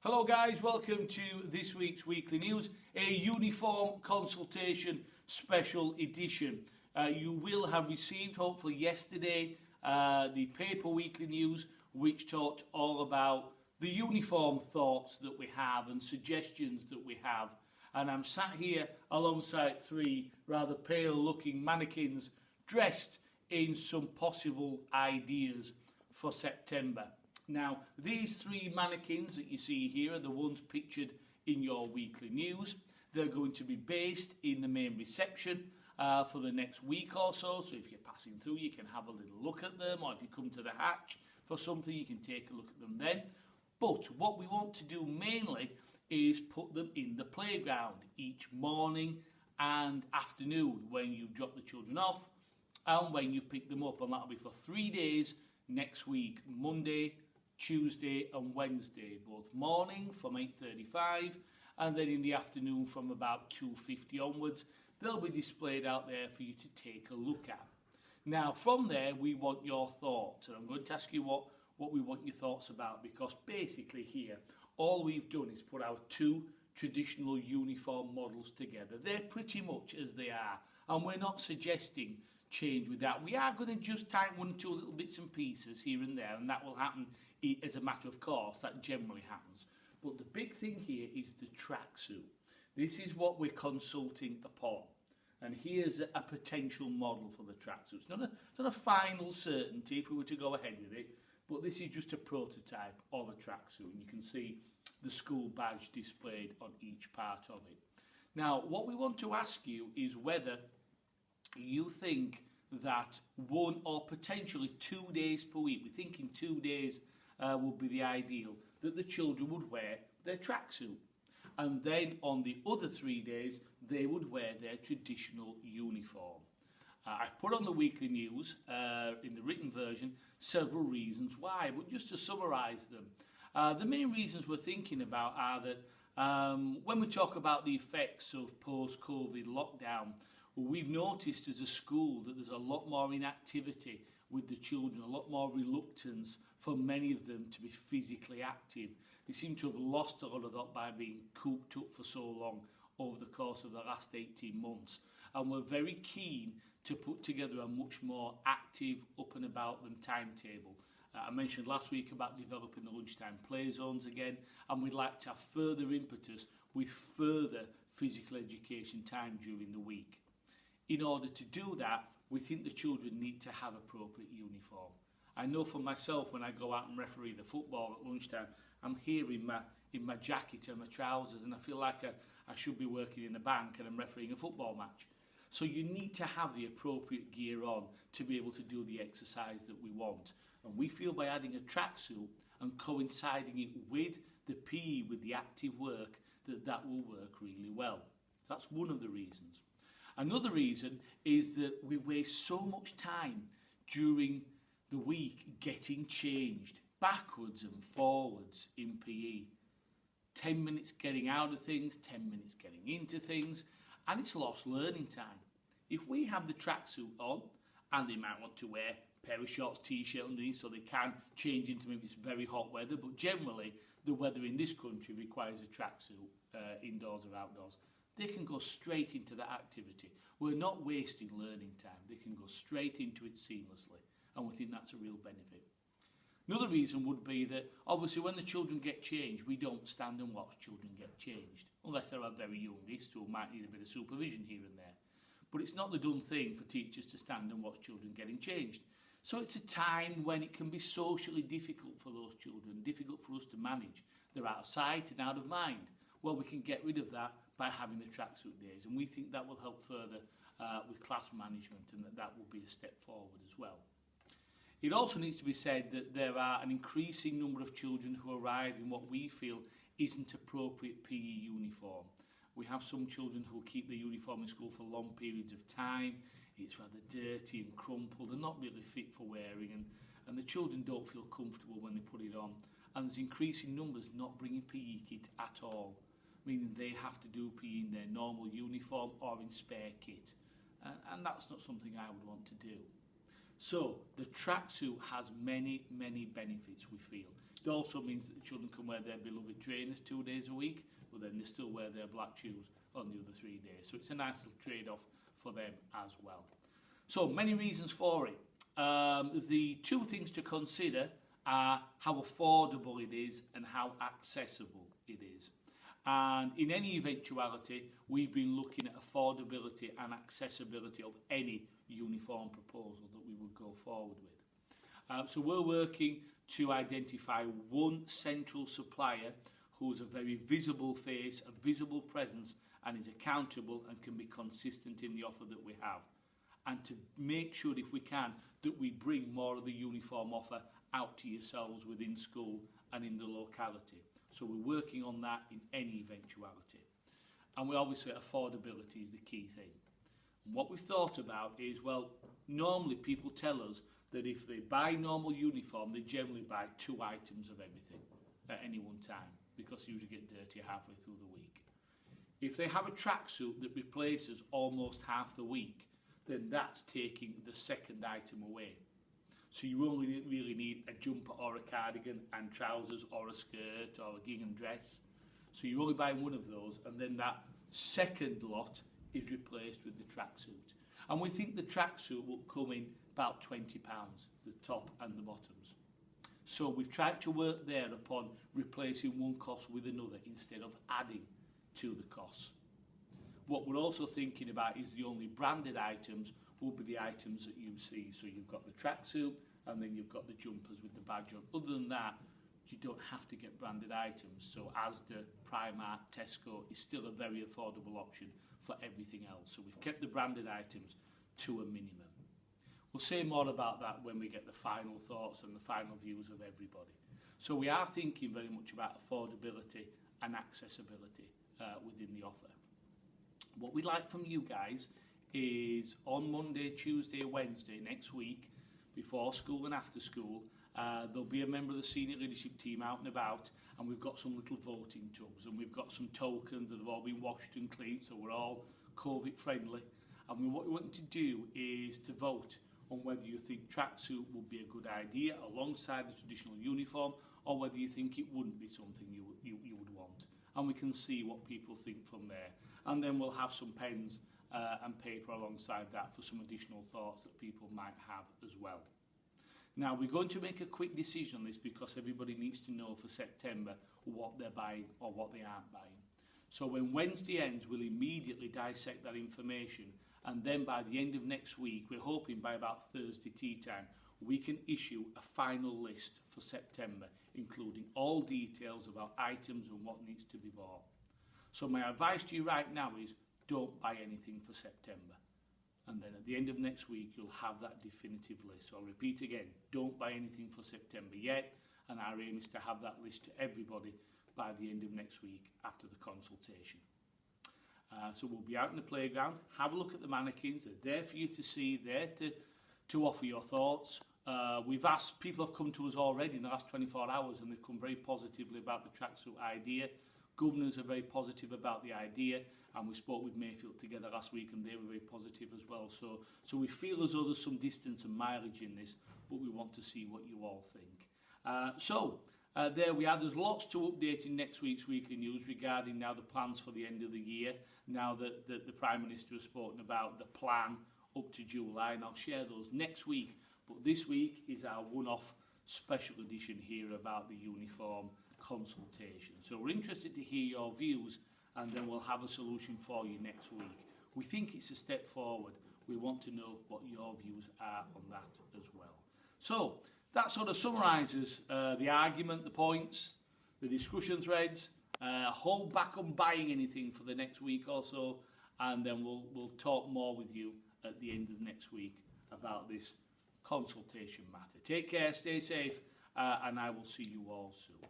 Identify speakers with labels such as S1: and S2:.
S1: Hello guys, welcome to this week's Weekly News, a uniform consultation special edition. You will have received, hopefully yesterday, the paper Weekly News, which talked all about the uniform thoughts that we have and suggestions that we have. And I'm sat here alongside three rather pale looking mannequins dressed in some possible ideas for September. Now, these three mannequins that you see here are the ones pictured in your Weekly News. They're going to be based in the main reception for the next week or so. So if you're passing through, you can have a little look at them, or if you come to the hatch for something, you can take a look at them then. But what we want to do mainly is put them in the playground each morning and afternoon when you drop the children off and when you pick them up. And that'll be for 3 days next week, Monday, Tuesday and Wednesday, both morning from 8:35 and then in the afternoon from about 2:50 onwards. They'll be displayed out there for you to take a look at. Now from there we want your thoughts, and I'm going to ask you what we want your thoughts about, because basically here all we've done is put our two traditional uniform models together. They're pretty much as they are, and we're not suggesting change with that. We are going to just tighten one or two little bits and pieces here and there, and that will happen as a matter of course. That generally happens. But the big thing here is the tracksuit. This is what we're consulting upon, and here's a potential model for the tracksuit. It's not a final certainty if we were to go ahead with it, but this is just a prototype of a tracksuit, and you can see the school badge displayed on each part of it. Now, what we want to ask you is whether you think that 1 or potentially 2 days per week, we're thinking 2 days would be the ideal, that the children would wear their tracksuit. And then on the other 3 days, they would wear their traditional uniform. I've put on the Weekly News, in the written version, several reasons why, but just to summarise them. The main reasons we're thinking about are that when we talk about the effects of post-COVID lockdown, we've noticed as a school that there's a lot more inactivity with the children, a lot more reluctance for many of them to be physically active. They seem to have lost a lot of that by being cooped up for so long over the course of the last 18 months. And we're very keen to put together a much more active, up and about them timetable. I mentioned last week about developing the lunchtime play zones again, and we'd like to have further impetus with further physical education time during the week. In order to do that, we think the children need to have appropriate uniform. I know for myself, when I go out and referee the football at lunchtime, I'm here in my jacket and my trousers, and I feel like I should be working in a bank and I'm refereeing a football match. So you need to have the appropriate gear on to be able to do the exercise that we want. And we feel by adding a tracksuit and coinciding it with the PE, with the active work, that will work really well. So that's one of the reasons. Another reason is that we waste so much time during the week getting changed backwards and forwards in PE. 10 minutes getting out of things, 10 minutes getting into things, and it's lost learning time. If we have the tracksuit on, and they might want to wear a pair of shorts, t-shirt underneath so they can change into maybe it's very hot weather, but generally the weather in this country requires a tracksuit indoors or outdoors. They can go straight into that activity. We're not wasting learning time. They can go straight into it seamlessly, and we think that's a real benefit. Another reason would be that obviously when the children get changed, we don't stand and watch children get changed, unless they're our very youngest who might need a bit of supervision here and there. But it's not the done thing for teachers to stand and watch children getting changed. So it's a time when it can be socially difficult for those children, difficult for us to manage. They're out of sight and out of mind. Well, we can get rid of that by having the tracksuit days, and we think that will help further with class management, and that will be a step forward as well. It also needs to be said that there are an increasing number of children who arrive in what we feel isn't appropriate PE uniform. We have some children who keep their uniform in school for long periods of time. It's rather dirty and crumpled and not really fit for wearing, and the children don't feel comfortable when they put it on. And there's increasing numbers not bringing PE kit at all, meaning they have to do PE in their normal uniform or in spare kit. And that's not something I would want to do. So the tracksuit has many, many benefits, we feel. It also means that the children can wear their beloved trainers 2 days a week, but then they still wear their black shoes on the other 3 days. So it's a nice little trade-off for them as well. So many reasons for it. The two things to consider are how affordable it is and how accessible it is. And in any eventuality, we've been looking at affordability and accessibility of any uniform proposal that we would go forward with. So we're working to identify one central supplier who's a very visible face, a visible presence, and is accountable and can be consistent in the offer that we have. And to make sure, if we can, that we bring more of the uniform offer out to yourselves within school and in the locality. So we're working on that in any eventuality. And we obviously, affordability is the key thing. And what we've thought about is, well, normally people tell us that if they buy normal uniform, they generally buy 2 items of everything at any one time, because they usually get dirty halfway through the week. If they have a tracksuit that replaces almost half the week, then that's taking the second item away. So you only really need a jumper or a cardigan and trousers or a skirt or a gingham dress. So you're only buying one of those, and then that second lot is replaced with the tracksuit. And we think the tracksuit will come in about £20, the top and the bottoms. So we've tried to work there upon replacing one cost with another instead of adding to the costs. What we're also thinking about is the only branded items will be the items that you see. So you've got the tracksuit and then you've got the jumpers with the badge on. Other than that, you don't have to get branded items. So Asda, Primark, Tesco is still a very affordable option for everything else. So we've kept the branded items to a minimum. We'll say more about that when we get the final thoughts and the final views of everybody. So we are thinking very much about affordability and accessibility within the offer. What we'd like from you guys is on Monday, Tuesday, Wednesday next week, before school and after school, there'll be a member of the senior leadership team out and about, and we've got some little voting tubs, and we've got some tokens that have all been washed and cleaned, so we're all COVID friendly. And what we want to do is to vote on whether you think tracksuit would be a good idea alongside the traditional uniform, or whether you think it wouldn't be something you would want. And we can see what people think from there. And then we'll have some pens and paper alongside that for some additional thoughts that people might have as well. Now, we're going to make a quick decision on this because everybody needs to know for September what they're buying or what they aren't buying. So when Wednesday ends, we'll immediately dissect that information, and then by the end of next week, we're hoping by about Thursday tea time, we can issue a final list for September, including all details about items and what needs to be bought. So my advice to you right now is don't buy anything for September. And then at the end of next week, you'll have that definitive list. So I'll repeat again, don't buy anything for September yet. And our aim is to have that list to everybody by the end of next week after the consultation. So we'll be out in the playground, have a look at the mannequins. They're there for you to see, there to offer your thoughts. We've asked, people have come to us already in the last 24 hours and they've come very positively about the tracksuit idea. Governors are very positive about the idea, and we spoke with Mayfield together last week and they were very positive as well. So we feel as though there's some distance and mileage in this, but we want to see what you all think. There we are. There's lots to update in next week's Weekly News regarding now the plans for the end of the year, now that the Prime Minister has spoken about the plan up to July, and I'll share those next week. But this week is our one-off special edition here about the uniform consultation. So we're interested to hear your views, and then we'll have a solution for you next week. We think it's a step forward. We want to know what your views are on that as well. So that sort of summarises the argument, the points, the discussion threads. Hold back on buying anything for the next week or so, and then we'll talk more with you at the end of next week about this consultation matter. Take care, stay safe, and I will see you all soon.